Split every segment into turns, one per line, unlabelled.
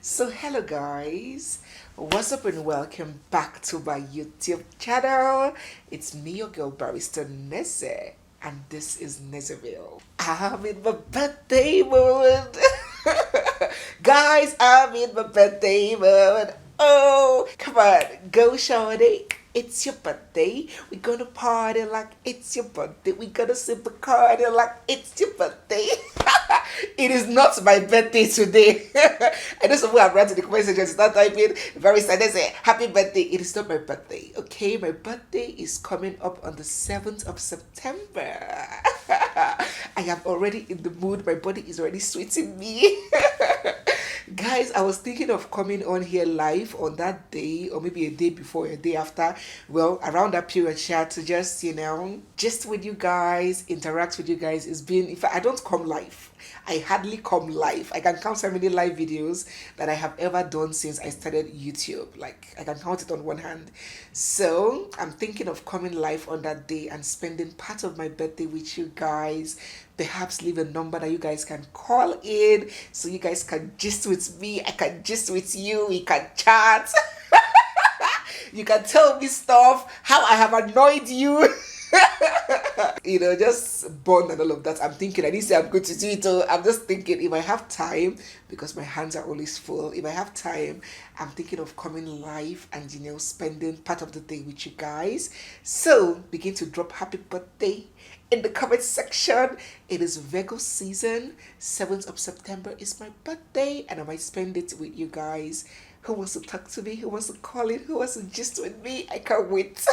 So hello guys, what's up and welcome back to my YouTube channel. It's me, your girl barrister Neze, and this is Nezeville. I'm in my birthday mood. Guys, I'm in my birthday mood. Oh, come on, go shorty. It's your birthday. We're gonna party like it's your birthday. We're gonna sip the party like it's your birthday. It is not my birthday today. I know some people have run to the comment section, start typing very sad. They say, happy birthday. It is not my birthday. Okay, my birthday is coming up on the 7th of September. I am already in the mood. My body is already sweating me. Guys, I was thinking of coming on here live on that day, or maybe a day before, a day after. Well, around that period, share to just, just with you guys, interact with you guys. It's been, if I don't come live, I hardly come live. I can count how many live videos that I have ever done since I started YouTube. Like, I can count it on one hand. So, I'm thinking of coming live on that day and spending part of my birthday with you guys. Perhaps leave a number that you guys can call in so you guys can gist with me. I can gist with you. We can chat. You can tell me stuff, how I have annoyed you. Just bond and all of that. I'm thinking, I didn't say I'm going to do it. So I'm just thinking, if I have time, because my hands are always full, if I have time, I'm thinking of coming live and, spending part of the day with you guys. So begin to drop happy birthday in the comment section. It is Virgo season. 7th of September is my birthday, and I might spend it with you guys. Who wants to talk to me? Who wants to call in? Who wants to gist with me? I can't wait.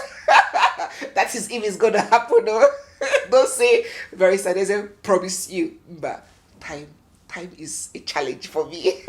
That is if it's gonna happen. No? Don't say very sad. I promise you, but time is a challenge for me.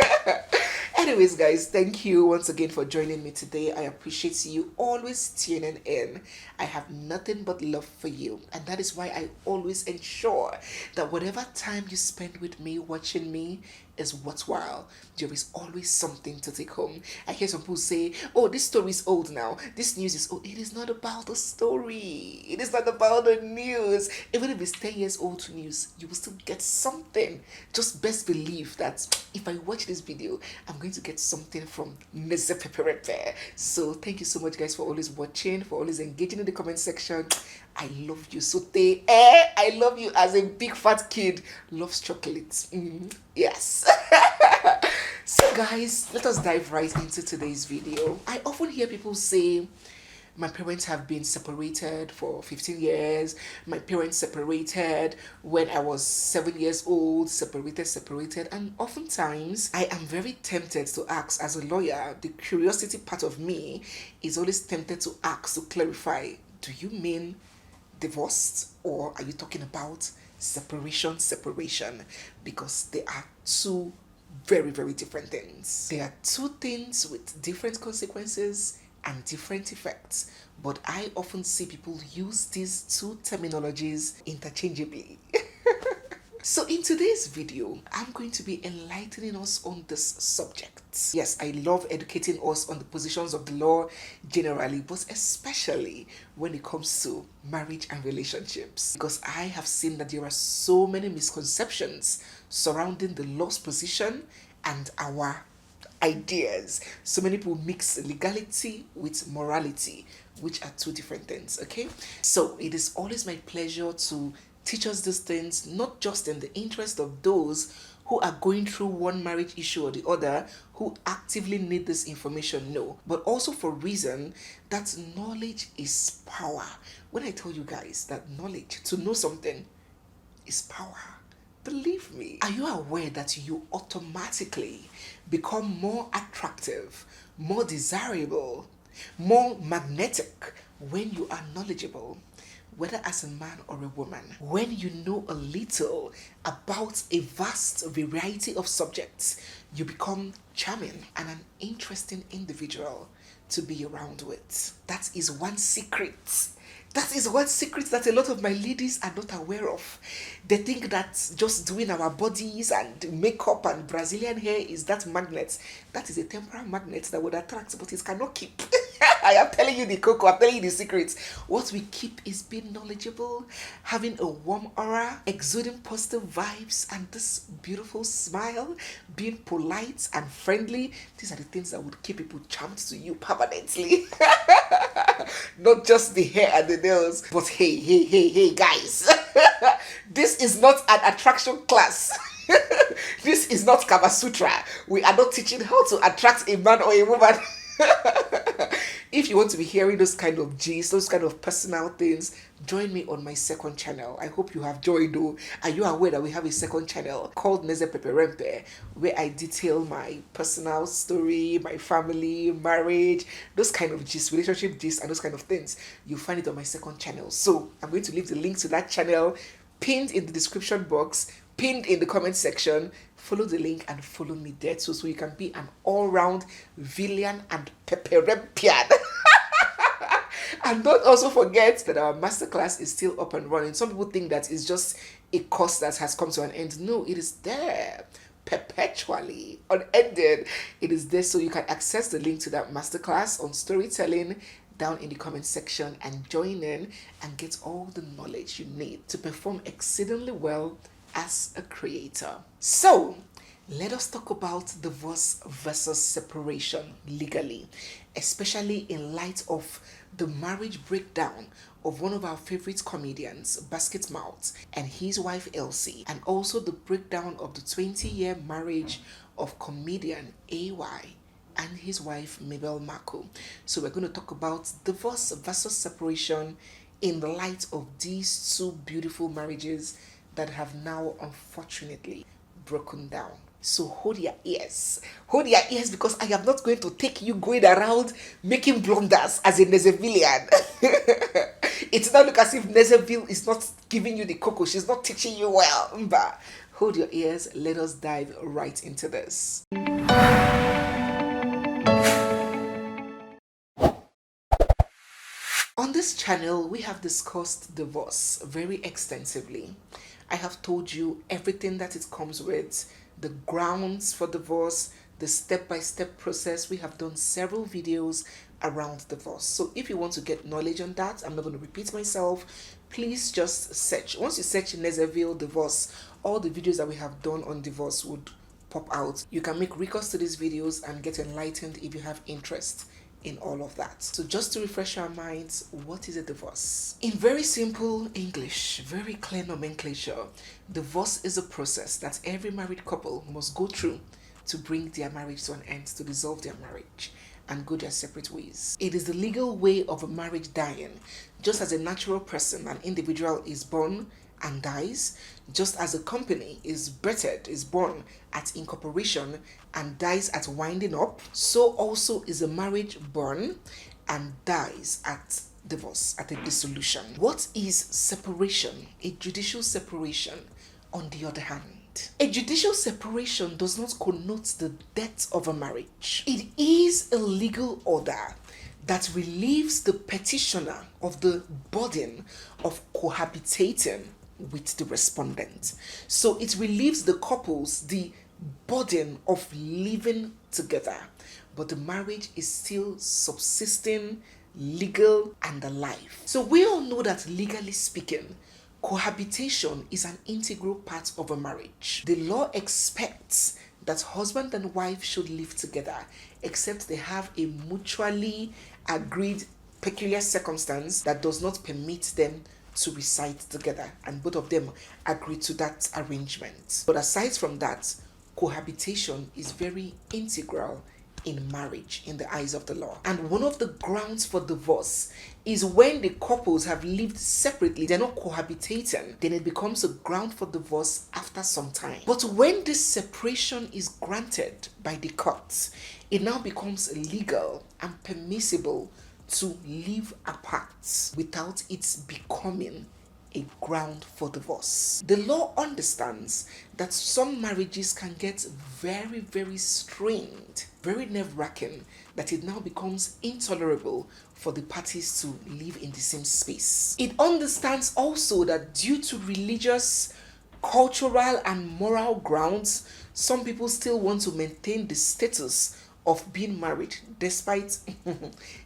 Anyways, guys, thank you once again for joining me today. I appreciate you always tuning in. I have nothing but love for you, and that is why I always ensure that whatever time you spend with me, watching me, is worthwhile. There is always something to take home. I hear some people say, oh, this story is old now. This news is old. It is not about the story. It is not about the news. Even if it's 10 years old news, you will still get something. Just best believe that if I watch this video, I'm going to get something from Nezeville. So thank you so much, guys, for always watching, for always engaging in the comment section. I love you. So I love you as a big fat kid loves chocolates. Yes. So guys, let us dive right into today's video. I often hear people say, my parents have been separated for 15 years. My parents separated when I was 7 years old, separated. And oftentimes, I am very tempted to ask, as a lawyer, the curiosity part of me is always tempted to ask, to clarify, do you mean divorced, or are you talking about separation? Because they are two very, very different things. They are two things with different consequences and different effects, but I often see people use these two terminologies interchangeably. So in today's video, I'm going to be enlightening us on this subject. Yes, I love educating us on the positions of the law generally, but especially when it comes to marriage and relationships. Because I have seen that there are so many misconceptions surrounding the law's position and our ideas. So many people mix legality with morality, which are two different things, okay? So it is always my pleasure to teach us these things, not just in the interest of those who are going through one marriage issue or the other, who actively need this information, no, but also for reason that knowledge is power. When I tell you guys that knowledge, to know something, is power, believe me. Are you aware that you automatically become more attractive, more desirable, more magnetic when you are knowledgeable? Whether as a man or a woman, when you know a little about a vast variety of subjects, you become charming and an interesting individual to be around with. That is one secret. That is one secret that a lot of my ladies are not aware of. They think that just doing our bodies and makeup and Brazilian hair is that magnet. That is a temporary magnet that would attract, but it cannot keep. I am telling you the cocoa, I'm telling you the secrets. What we keep is being knowledgeable, having a warm aura, exuding positive vibes, and this beautiful smile, being polite and friendly. These are the things that would keep people charmed to you permanently. Not just the hair and the nails, but hey, guys. This is not an attraction class. This is not Kama Sutra. We are not teaching how to attract a man or a woman. If you want to be hearing those kind of gist, those kind of personal things, join me on my second channel. I hope you have joined though. Are you aware that we have a second channel called Nezeville, where I detail my personal story, my family, marriage, those kind of gist, relationship gist, and those kind of things. You'll find it on my second channel. So I'm going to leave the link to that channel pinned in the description box, pinned in the comment section. Follow the link and follow me there too, so you can be an all-round villain and peperempian. And don't also forget that our masterclass is still up and running. Some people think that it's just a course that has come to an end. No, it is there perpetually, unended. It is there, so you can access the link to that masterclass on storytelling down in the comment section and join in and get all the knowledge you need to perform exceedingly well as a creator. So let us talk about divorce versus separation legally, especially in light of the marriage breakdown of one of our favorite comedians, Basket Mouth, and his wife Elsie, and also the breakdown of the 20-year marriage of comedian AY and his wife Mabel Mako. So we're going to talk about divorce versus separation in the light of these two beautiful marriages that have now unfortunately broken down. So hold your ears, because I am not going to take you going around making blunders as a Nezevillian. It's not look as if Nezeville is not giving you the cocoa, she's not teaching you well. But hold your ears, let us dive right into this. On this channel, we have discussed divorce very extensively. I have told you everything that it comes with, the grounds for divorce, the step-by-step process. We have done several videos around divorce. So if you want to get knowledge on that, I'm not going to repeat myself. Please just search. Once you search Nezeville divorce, all the videos that we have done on divorce would pop out. You can make recourse to these videos and get enlightened if you have interest in all of that. So just to refresh our minds, what is a divorce? In very simple English, very clear nomenclature, divorce is a process that every married couple must go through to bring their marriage to an end, to dissolve their marriage and go their separate ways. It is the legal way of a marriage dying. Just as a natural person, an individual is born and dies, just as a company is birthed, is born at incorporation and dies at winding up, so also is a marriage born and dies at divorce, at a dissolution. What is separation? A judicial separation, on the other hand. A judicial separation does not connote the death of a marriage. It is a legal order that relieves the petitioner of the burden of cohabitating with the respondent. So it relieves the couples the burden of living together, but the marriage is still subsisting, legal and alive. So we all know that legally speaking, cohabitation is an integral part of a marriage. The law expects that husband and wife should live together except they have a mutually agreed peculiar circumstance that does not permit them to reside together, and both of them agree to that arrangement. But aside from that, cohabitation is very integral in marriage in the eyes of the law. And one of the grounds for divorce is when the couples have lived separately, they're not cohabitating, then it becomes a ground for divorce after some time. But when this separation is granted by the courts, it now becomes legal and permissible to live apart without it becoming a ground for divorce. The law understands that some marriages can get very, very strained, very nerve-wracking, that it now becomes intolerable for the parties to live in the same space. It understands also that due to religious, cultural, and moral grounds, some people still want to maintain the status of being married, despite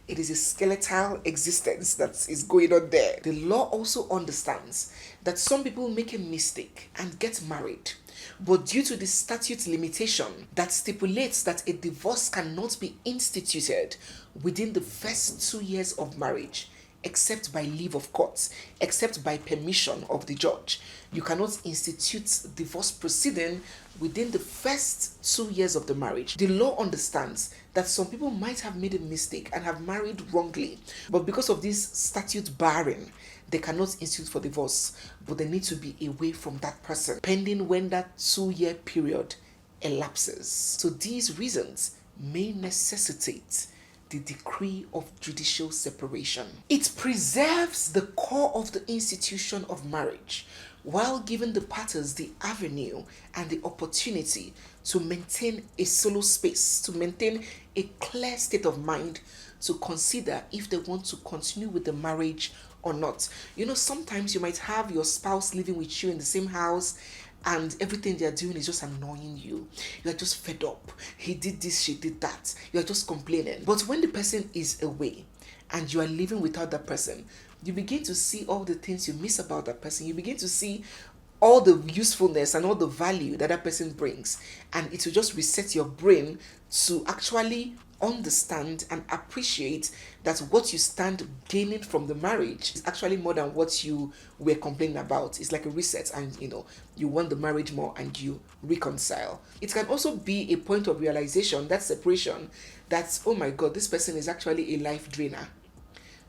it is a skeletal existence that is going on there. The law also understands that some people make a mistake and get married, but due to the statute limitation that stipulates that a divorce cannot be instituted within the first 2 years of marriage, except by leave of court, except by permission of the judge. You cannot institute divorce proceeding within the first 2 years of the marriage. The law understands that some people might have made a mistake and have married wrongly, but because of this statute barring, they cannot institute for divorce, but they need to be away from that person pending when that 2-year period elapses. So these reasons may necessitate the decree of judicial separation. It preserves the core of the institution of marriage while giving the parties the avenue and the opportunity to maintain a solo space, to maintain a clear state of mind, to consider if they want to continue with the marriage or not. You know, sometimes you might have your spouse living with you in the same house and everything they're doing is just annoying you. You're just fed up. He did this, she did that. You're just complaining. But when the person is away and you are living without that person, you begin to see all the things you miss about that person. You begin to see all the usefulness and all the value that that person brings. And it will just reset your brain to actually understand and appreciate that what you stand gaining from the marriage is actually more than what you were complaining about. It's like a reset, and you want the marriage more and you reconcile. It can also be a point of realization, that separation, that, oh my God, this person is actually a life drainer.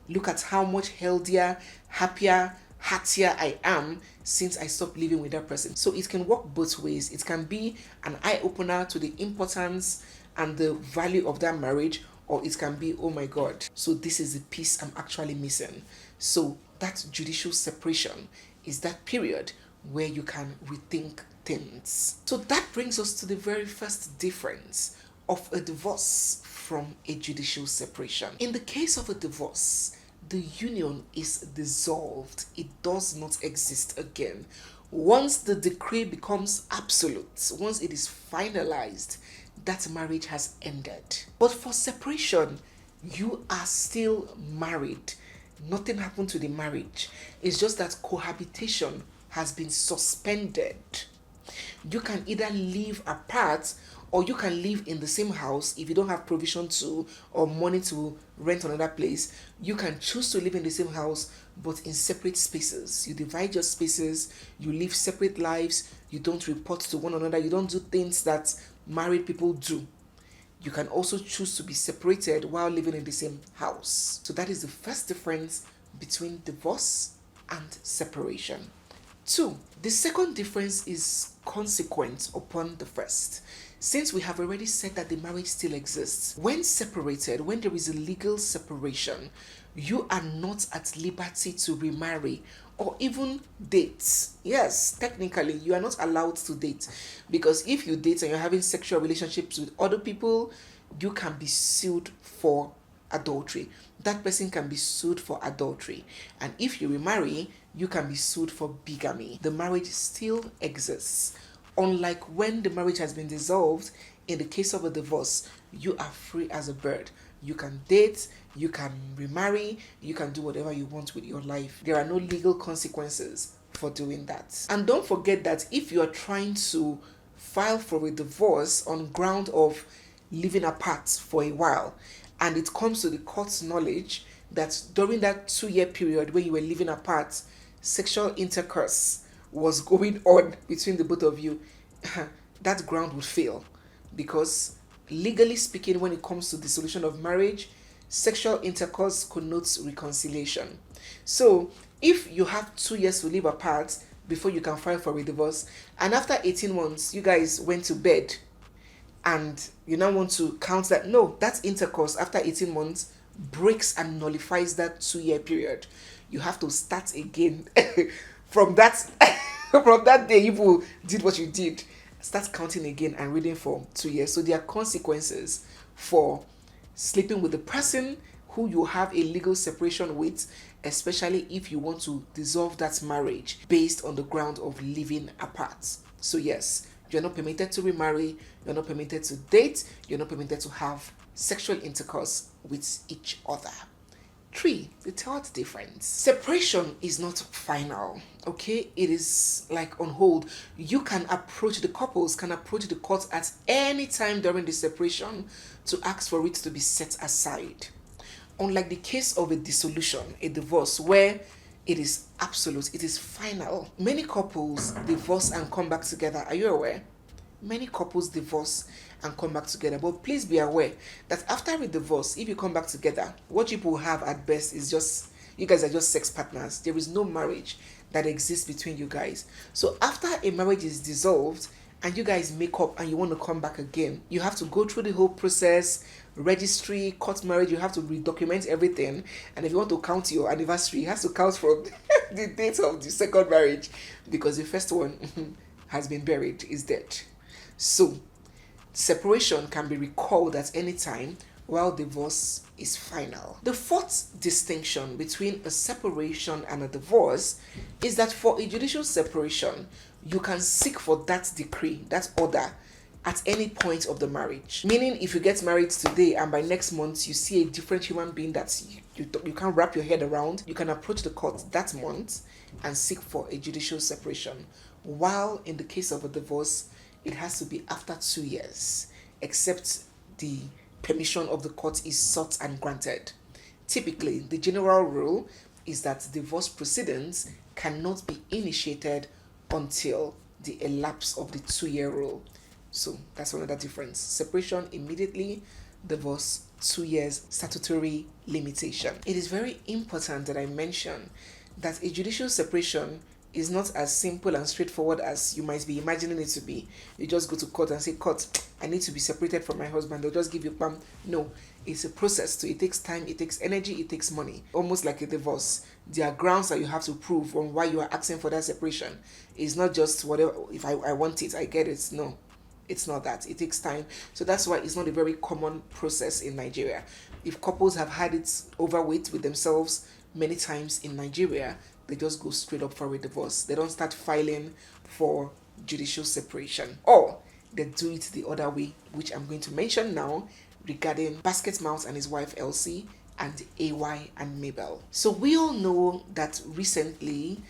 Look at how much healthier, happier, heartier I am since I stopped living with that person. So it can work both ways. It can be an eye-opener to the importance and the value of that marriage, or it can be, oh my God, so this is the piece I'm actually missing. So that judicial separation is that period where you can rethink things. So that brings us to the very first difference of a divorce from a judicial separation. In the case of a divorce, the union is dissolved. It does not exist again. Once the decree becomes absolute, once it is finalized, that marriage has ended. But for separation, you are still married. Nothing happened to the marriage. It's just that cohabitation has been suspended. You can either live apart or you can live in the same house if you don't have provision to or money to rent another place. You can choose to live in the same house but in separate spaces. You divide your spaces, you live separate lives, you don't report to one another, you don't do things that married people do. You can also choose to be separated while living in the same house. So that is the first difference between divorce and separation. 2. The second difference is consequent upon the first. Since we have already said that the marriage still exists, when separated, when there is a legal separation, you are not at liberty to remarry or even date. Yes, technically, you are not allowed to date, because if you date and you're having sexual relationships with other people, you can be sued for adultery. That person can be sued for adultery. And if you remarry, you can be sued for bigamy. The marriage still exists. Unlike when the marriage has been dissolved, in the case of a divorce, you are free as a bird. You can date, you can remarry, you can do whatever you want with your life. There are no legal consequences for doing that. And don't forget that if you are trying to file for a divorce on ground of living apart for a while, and it comes to the court's knowledge that during that 2-year period when you were living apart, sexual intercourse was going on between the both of you, that ground would fail, because legally speaking, when it comes to dissolution of marriage, sexual intercourse connotes reconciliation. So if you have 2 years to live apart before you can file for a divorce, and after 18 months you guys went to bed, and you now want to count that, no, that intercourse after 18 months breaks and nullifies that 2-year period. You have to start again from that from that day you did what you did. Start counting again and reading for 2 years. So there are consequences for sleeping with the person who you have a legal separation with, especially if you want to dissolve that marriage based on the ground of living apart. So yes, You're not permitted to remarry, you're not permitted to date, you're not permitted to have sexual intercourse with each other. 3, the third difference. Separation is not final, okay? It is like on hold. You can approach the couples, can approach the court at any time during the separation to ask for it to be set aside. Unlike the case of a dissolution, a divorce, where it is absolute, it is final. Many couples divorce and come back together. Are you aware? Many couples divorce and come back together. But please be aware that after a divorce, if you come back together, what you will have at best is just, you guys are just sex partners. There is no marriage that exists between you guys. So after a marriage is dissolved and you guys make up and you want to come back again, you have to go through the whole process, registry, court marriage. You have to redocument everything. And if you want to count your anniversary, it has to count from the date of the second marriage, because the first one has been buried, is dead. So separation can be recalled at any time, while divorce is final. The fourth distinction between a separation and a divorce is that for a judicial separation, you can seek for that decree, that order, at any point of the marriage. Meaning, if you get married today and by next month you see a different human being that you can't wrap your head around, you can approach the court that month and seek for a judicial separation. While in the case of a divorce, it has to be after 2 years, except the permission of the court is sought and granted. Typically, the general rule is that divorce proceedings cannot be initiated until the elapse of the 2-year rule. So that's another difference. Separation immediately, divorce 2 years statutory limitation. It is very important that I mention that a judicial separation is not as simple and straightforward as you might be imagining it to be. You just go to court and say, court, I need to be separated from my husband. They'll just give you bam. No, it's a process. So it takes time, it takes energy, it takes money. Almost like a divorce. There are grounds that you have to prove on why you are asking for that separation. It's not just whatever, if I want it, I get it. No, it's not that. It takes time. So that's why it's not a very common process in Nigeria. If couples have had it overweight with themselves many times in Nigeria, they just go straight up for a divorce. They don't start filing for judicial separation. Or they do it the other way, which I'm going to mention now, regarding Basket Mouth and his wife Elsie, and AY and Mabel. So we all know that recently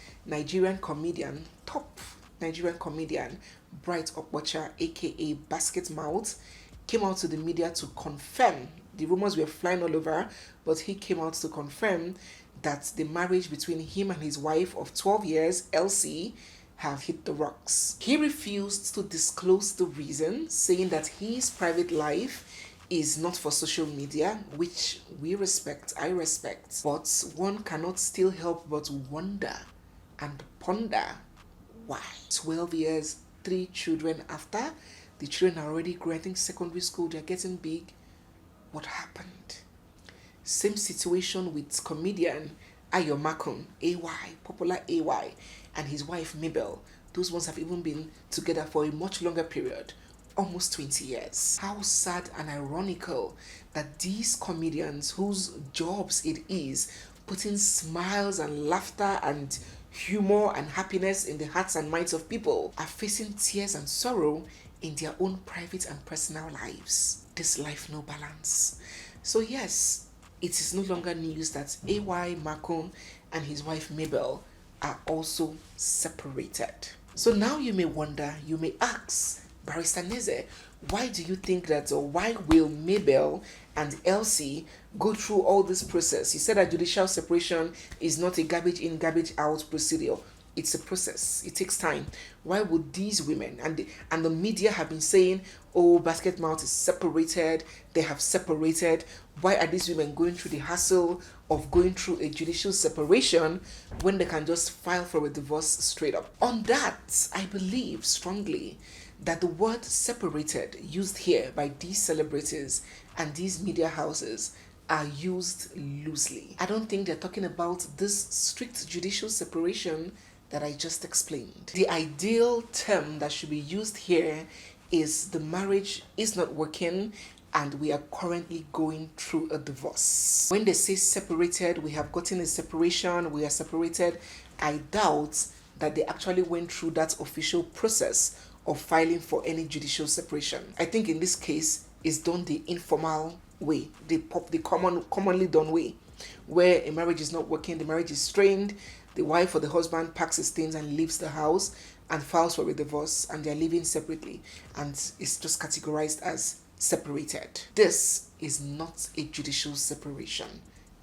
top Nigerian comedian Bright Okwacha, aka Basket Mouth, came out to the media to confirm. The rumors were flying all over, but he came out to confirm that the marriage between him and his wife of 12 years, Elsie, have hit the rocks. He refused to disclose the reason, saying that his private life is not for social media, which we respect, I respect. But one cannot still help but wonder and ponder why. 12 years, 3 children after, the children are already graduating secondary school, they're getting big. What happened? Same situation with comedian Ayo Makun, AY, popular AY, and his wife Mabel. Those ones have even been together for a much longer period, almost 20 years. How sad and ironical that these comedians, whose jobs it is putting smiles and laughter and humor and happiness in the hearts and minds of people, are facing tears and sorrow in their own private and personal lives. This life no balance. So yes, it is no longer news that AY Makun and his wife Mabel are also separated. So now you may wonder, you may ask, Barrister Neze, why do you think that, or why will Mabel and Elsie go through all this process? You said that judicial separation is not a garbage in, garbage out procedure. It's a process. It takes time. Why would these women and the media have been saying, oh, Basket Mouth is separated, they have separated. Why are these women going through the hassle of going through a judicial separation when they can just file for a divorce straight up? On that, I believe strongly that the word separated used here by these celebrities and these media houses are used loosely. I don't think they're talking about this strict judicial separation that I just explained. The ideal term that should be used here is the marriage is not working and we are currently going through a divorce. When they say separated, we have gotten a separation, we are separated, I doubt that they actually went through that official process of filing for any judicial separation. I think in this case, it's done the informal way, the commonly done way, where a marriage is not working, the marriage is strained, the wife or the husband packs his things and leaves the house and files for a divorce, and they're living separately, and it's just categorized as separated. This is not a judicial separation.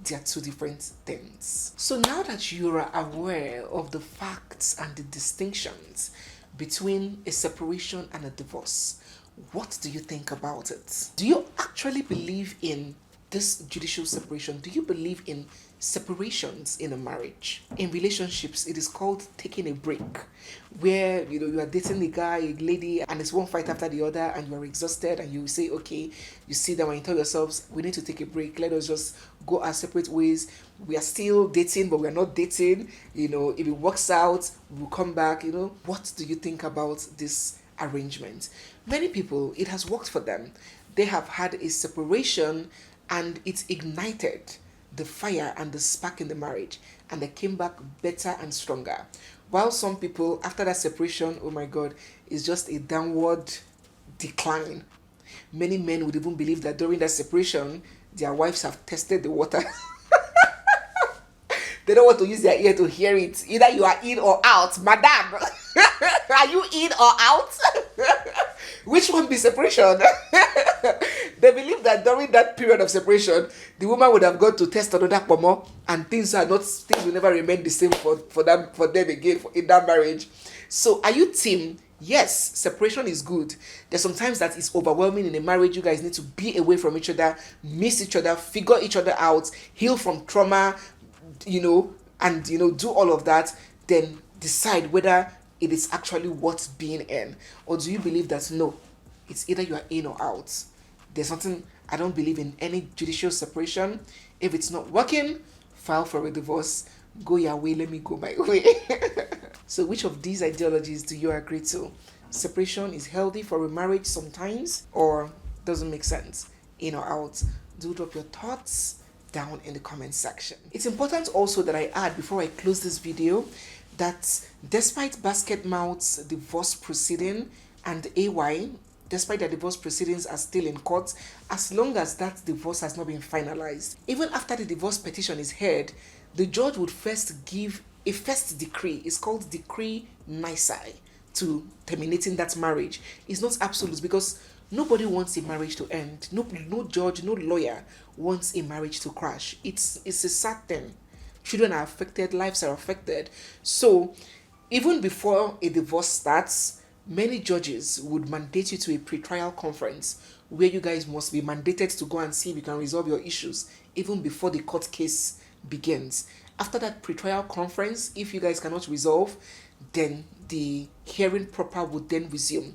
They are two different things. So now that you are aware of the facts and the distinctions between a separation and a divorce, what do you think about it? Do you actually believe in this judicial separation? Do you believe in separations in a marriage? In relationships, it is called taking a break, where you are dating a guy, a lady, and it's one fight after the other, and you are exhausted, and you say, okay, you sit down and you tell yourselves, we need to take a break, let us just go our separate ways. We are still dating, but we are not dating. If it works out, we'll come back. What do you think about this arrangement? Many people, it has worked for them. They have had a separation and it ignited the fire and the spark in the marriage, and they came back better and stronger. While some people, after that separation, oh my God, it's just a downward decline. Many men would even believe that during that separation, their wives have tested the water. They don't want to use their ear to hear it. Either you are in or out. Madam, are you in or out? Which one be separation? They believe that during that period of separation, the woman would have gone to test another pomo, and things will never remain the same for them again in that marriage. So are you team? Yes, separation is good. There's sometimes that it's overwhelming in a marriage. You guys need to be away from each other, miss each other, figure each other out, heal from trauma, and do all of that. Then decide whether it is actually worth being in. Or do you believe that no, it's either you are in or out? There's something, I don't believe in any judicial separation. If it's not working, file for a divorce. Go your way, let me go my way. So which of these ideologies do you agree to? Separation is healthy for a marriage sometimes, or doesn't make sense? In or out? Do drop your thoughts down in the comment section. It's important also that I add before I close this video that despite Basket Mouth's divorce proceeding and AY, despite the divorce proceedings are still in court, as long as that divorce has not been finalized, even after the divorce petition is heard, the judge would first give a first decree. It's called Decree Nisi to terminating that marriage. It's not absolute, because nobody wants a marriage to end. No judge, no lawyer wants a marriage to crash. It's a sad thing. Children are affected, lives are affected. So even before a divorce starts, many judges would mandate you to a pretrial conference where you guys must be mandated to go and see if you can resolve your issues even before the court case begins. After that pretrial conference, if you guys cannot resolve, then the hearing proper would then resume.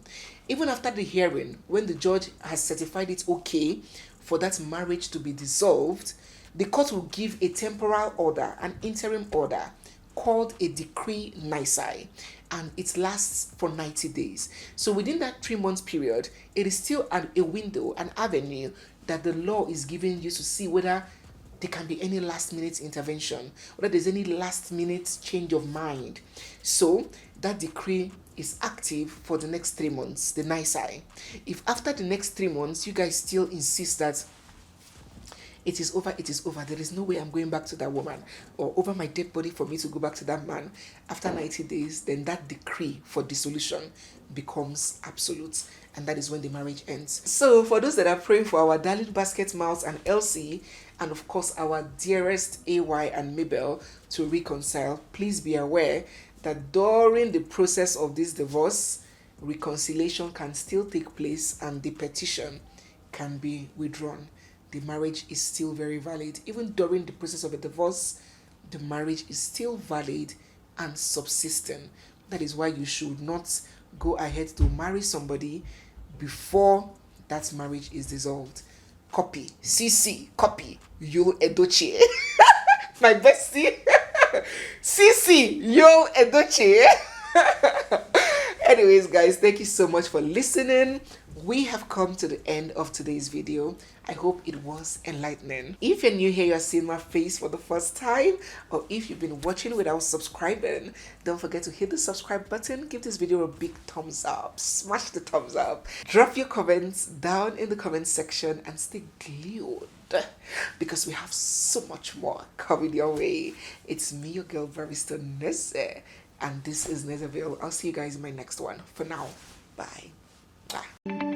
Even after the hearing, when the judge has certified it okay for that marriage to be dissolved, the court will give a temporal order, an interim order called a Decree Nisi, and it lasts for 90 days. So within that 3-month period, it is still a window, an avenue that the law is giving you to see whether there can be any last-minute intervention, whether there's any last-minute change of mind. So that decree is active for the next 3 months, the Nisi. If after the next 3 months, you guys still insist that it is over, there is no way I'm going back to that woman, or over my dead body for me to go back to that man, after 90 days, then that decree for dissolution becomes absolute, and that is when the marriage ends. So for those that are praying for our darling Basket Mouth and Elsie, and of course our dearest AY and Mabel to reconcile, please be aware that during the process of this divorce, reconciliation can still take place and the petition can be withdrawn. The marriage is still very valid. Even during the process of a divorce, the marriage is still valid and subsisting. That is why you should not go ahead to marry somebody before that marriage is dissolved. Copy. CC. Copy. Yo Edochie. My bestie. CC. Yo Edochie. Anyways, guys, thank you so much for listening. we have come to the end of today's video. I hope it was enlightening. If you're new here, you're seeing my face for the first time, or if you've been watching without subscribing, don't forget to hit the subscribe button. Give this video a big thumbs up. Smash the thumbs up. Drop your comments down in the comment section and stay glued, because we have so much more coming your way. It's me, your girl barrister Neze, and this is Nezeville. I'll see you guys in my next one. For now, bye. Bye.